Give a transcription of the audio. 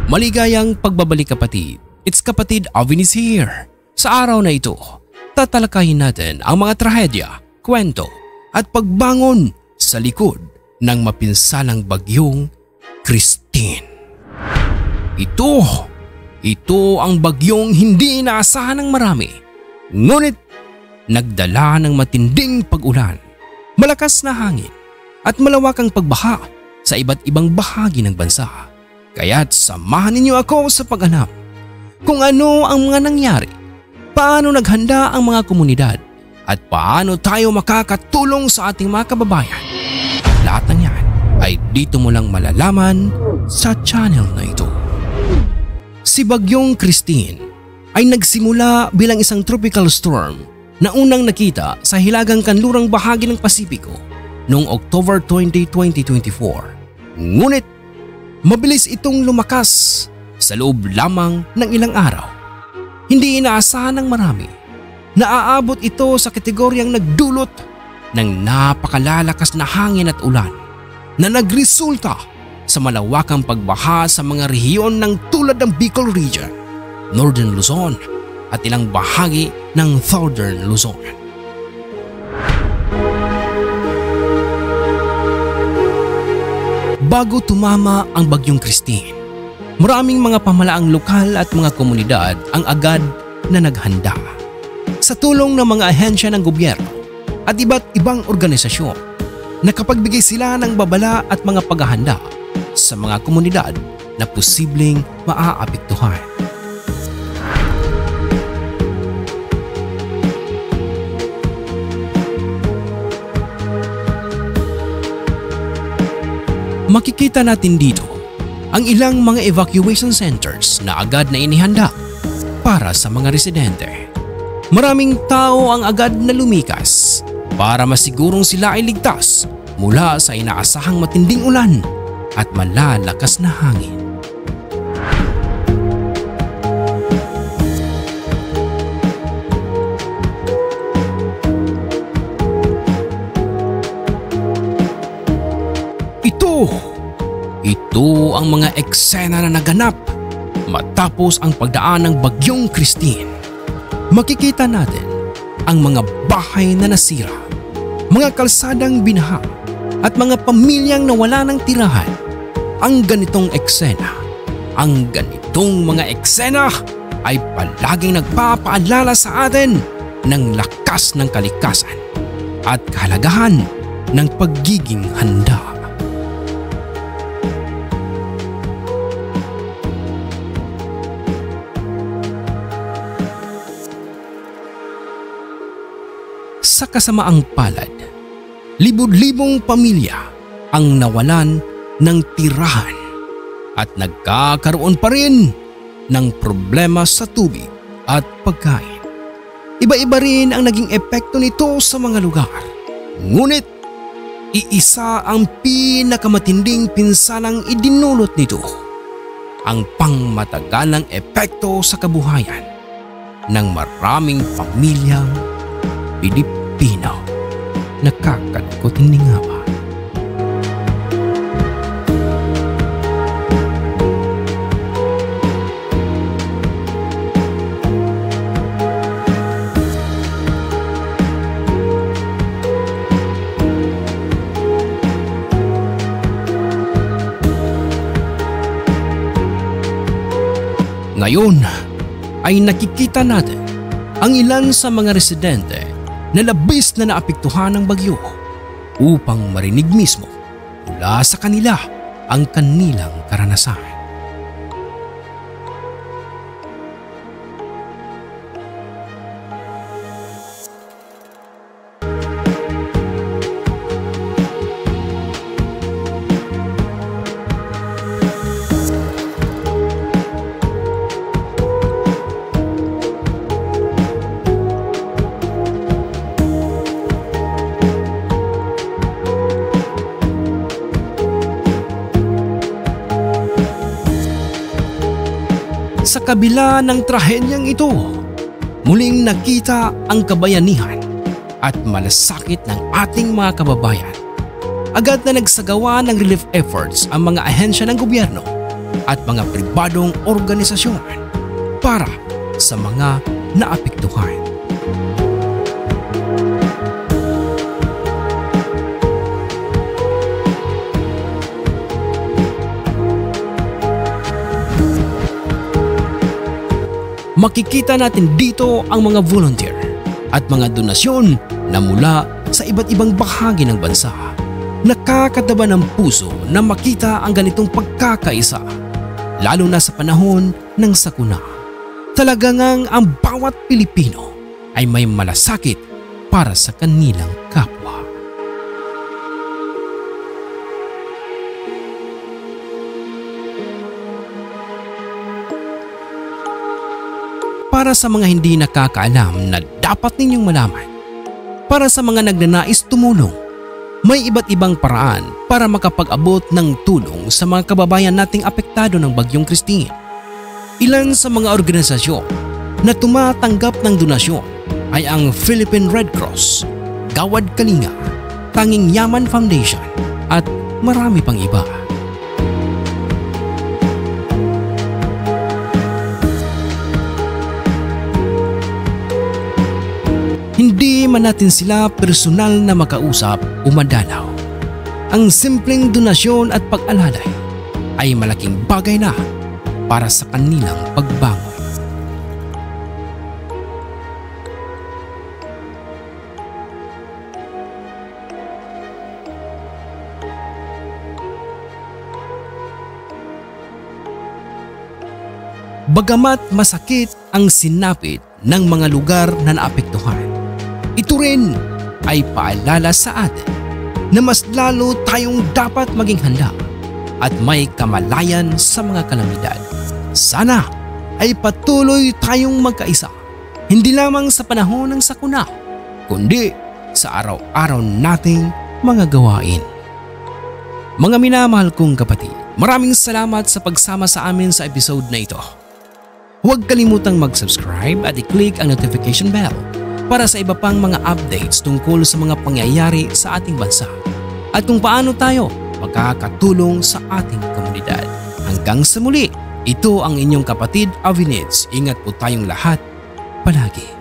Maligayang pagbabalik kapatid. It's kapatid Alvin is here. Sa araw na ito, tatalakayin natin ang mga trahedya, kwento at pagbangon sa likod ng mapinsalang bagyong Christine. Ito ang bagyong hindi inaasahan ng marami. Ngunit nagdala ng matinding pag-ulan, malakas na hangin at malawakang pagbaha sa iba't ibang bahagi ng bansa. Kaya't samahan ninyo ako sa paghanap kung ano ang mga nangyari, paano naghanda ang mga komunidad at paano tayo makakatulong sa ating mga kababayan. Lahat ng yan ay dito mo lang malalaman sa channel na ito. Si Bagyong Christine ay nagsimula bilang isang tropical storm na unang nakita sa hilagang kanlurang bahagi ng Pasipiko noong October 20, 2024. Ngunit mabilis itong lumakas sa loob lamang ng ilang araw. Hindi inaasahan ng marami na aabot ito sa kategoryang nagdulot ng napakalalakas na hangin at ulan na nagresulta sa malawakang pagbaha sa mga rehiyon ng tulad ng Bicol Region, Northern Luzon at ilang bahagi ng Southern Luzon. Bago tumama ang Bagyong Christine, maraming mga pamalaang lokal at mga komunidad ang agad na naghanda. Sa tulong ng mga ahensya ng gobyerno at iba't ibang organisasyon, nakapagbigay sila ng babala at mga paghahanda sa mga komunidad na posibleng maaapektuhan. Makikita natin dito ang ilang mga evacuation centers na agad na inihanda para sa mga residente. Maraming tao ang agad na lumikas para masigurong sila ay ligtas mula sa inaasahang matinding ulan at malalakas na hangin. Ito ang mga eksena na naganap matapos ang pagdaan ng Bagyong Christine. Makikita natin ang mga bahay na nasira, mga kalsadang binaha at mga pamilyang nawala ng tirahan. Ang ganitong mga eksena ay palaging nagpapaalala sa atin ng lakas ng kalikasan at kahalagahan ng pagiging handa. Sa kasamaang palad, libod-libong pamilya ang nawalan ng tirahan at nagkakaroon pa rin ng problema sa tubig at pagkain. Iba-iba rin ang naging epekto nito sa mga lugar. Ngunit iisa ang pinakamatinding pinsalang idinulot nito, ang pangmatagalang epekto sa kabuhayan ng maraming pamilyang Pilipino. Nakakalungkot, hindi nga ba? Ngayon ay nakikita natin ang ilan sa mga residente na labis na naapektuhan ng bagyo upang marinig mismo mula sa kanila ang kanilang karanasan. Sa kabila ng trahedyang ito, muling nakita ang kabayanihan at malasakit ng ating mga kababayan. Agad na nagsagawa ng relief efforts ang mga ahensya ng gobyerno at mga pribadong organisasyon para sa mga naapektuhan. Makikita natin dito ang mga volunteer at mga donasyon na mula sa iba't ibang bahagi ng bansa. Nakakataba ng puso na makita ang ganitong pagkakaisa, lalo na sa panahon ng sakuna. Talaga ngang ang bawat Pilipino ay may malasakit para sa kanilang kapwa. Para sa mga hindi nakakaalam na dapat ninyong malaman, para sa mga nagnanais tumulong, may iba't ibang paraan para makapag-abot ng tulong sa mga kababayan nating apektado ng Bagyong Christine. Ilan sa mga organisasyon na tumatanggap ng donasyon ay ang Philippine Red Cross, Gawad Kalinga, Tanging Yaman Foundation at marami pang iba. Hindi man natin sila personal na makausap o madalaw, ang simpleng donasyon at pag-alalay ay malaking bagay na para sa kanilang pagbangon. Bagamat masakit ang sinapit ng mga lugar na naapektuhan, ito rin ay paalala sa atin na mas lalo tayong dapat maging handa at may kamalayan sa mga kalamidad. Sana ay patuloy tayong magkaisa, hindi lamang sa panahon ng sakuna, kundi sa araw-araw nating mga gawain. Mga minamahal kong kapatid, maraming salamat sa pagsama sa amin sa episode na ito. Huwag kalimutang mag-subscribe at i-click ang notification bell para sa iba pang mga updates tungkol sa mga pangyayari sa ating bansa at kung paano tayo makakatulong sa ating komunidad. Hanggang sa muli, ito ang inyong kapatid Avinitz. Ingat po tayong lahat palagi.